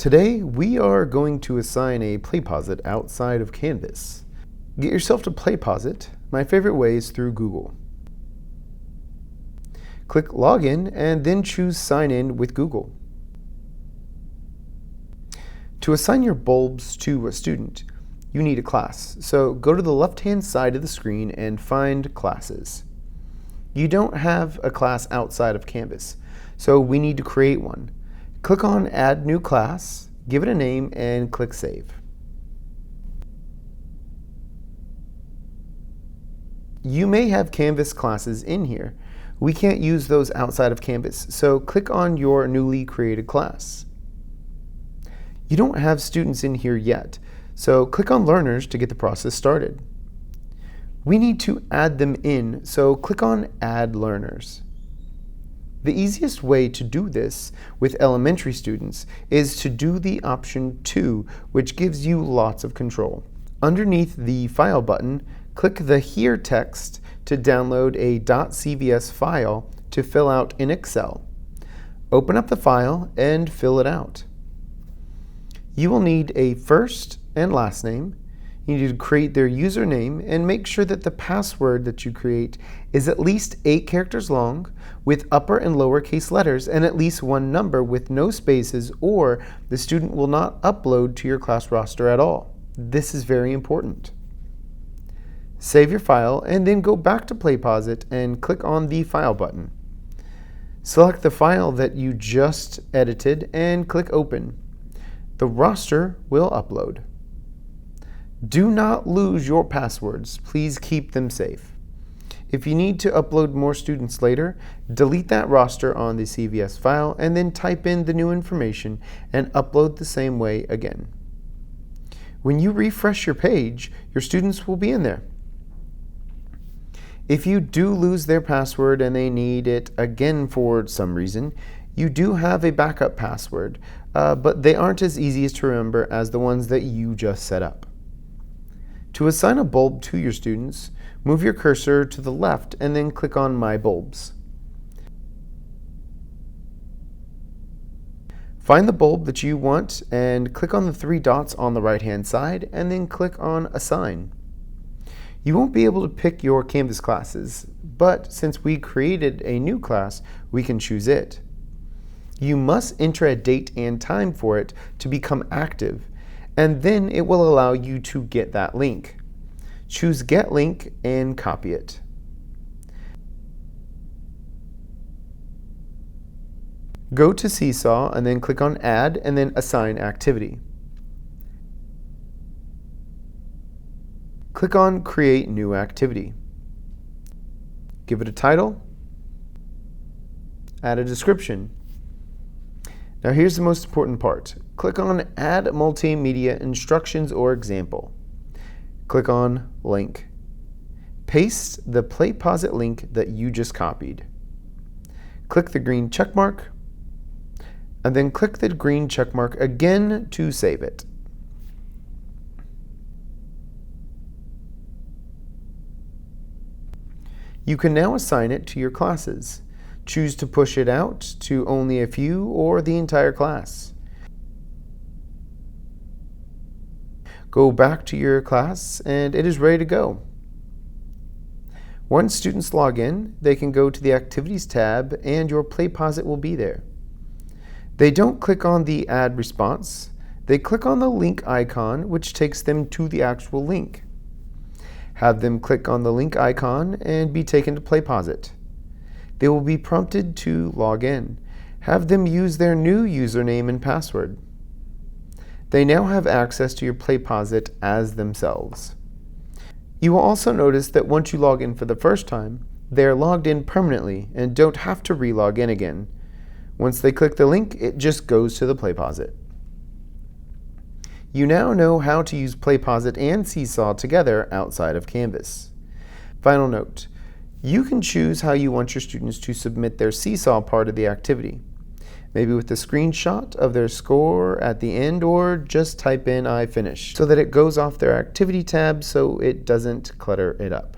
Today, we are going to assign a Playposit outside of Canvas. Get yourself to Playposit. My favorite way is through Google. Click Login and then choose Sign In with Google. To assign your bulbs to a student, you need a class. So go to the left-hand side of the screen and find Classes. You don't have a class outside of Canvas, so we need to create one. Click on Add New Class, give it a name, and click Save. You may have Canvas classes in here. We can't use those outside of Canvas, so click on your newly created class. You don't have students in here yet, so click on Learners to get the process started. We need to add them in, so click on Add Learners. The easiest way to do this with elementary students is to do the option 2, which gives you lots of control. Underneath the File button, click the Here text to download a .cvs file to fill out in Excel. Open up the file and fill it out. You will need a first and last name. You need to create their username and make sure that the password that you create is at least 8 characters long with upper and lowercase letters and at least one number with no spaces, or the student will not upload to your class roster at all. This is very important. Save your file and then go back to Playposit and click on the File button. Select the file that you just edited and click Open. The roster will upload. Do not lose your passwords. Please keep them safe. If you need to upload more students later, delete that roster on the CVS file and then type in the new information and upload the same way again. When you refresh your page, your students will be in there. If you do lose their password and they need it again for some reason, you do have a backup password, but they aren't as easy to remember as the ones that you just set up. To assign a bulb to your students, move your cursor to the left and then click on My Bulbs. Find the bulb that you want and click on the 3 dots on the right-hand side and then click on Assign. You won't be able to pick your Canvas classes, but since we created a new class, we can choose it. You must enter a date and time for it to become active, and then it will allow you to get that link. Choose Get Link and copy it. Go to SeeSaw and then click on Add and then Assign Activity. Click on Create New Activity. Give it a title. Add a description. Now here's the most important part. Click on Add Multimedia Instructions or Example. Click on Link. Paste the Playposit link that you just copied. Click the green check mark, and then click the green check mark again to save it. You can now assign it to your classes. Choose to push it out to only a few or the entire class. Go back to your class and it is ready to go. Once students log in, they can go to the Activities tab and your Playposit will be there. They don't click on the Add Response. They click on the link icon, which takes them to the actual link. Have them click on the link icon and be taken to Playposit. They will be prompted to log in. Have them use their new username and password. They now have access to your Playposit as themselves. You will also notice that once you log in for the first time, they are logged in permanently and don't have to re-log in again. Once they click the link, it just goes to the Playposit. You now know how to use Playposit and SeeSaw together outside of Canvas. Final note. You can choose how you want your students to submit their SeeSaw part of the activity. Maybe with a screenshot of their score at the end, or just type in I finished so that it goes off their activity tab so it doesn't clutter it up.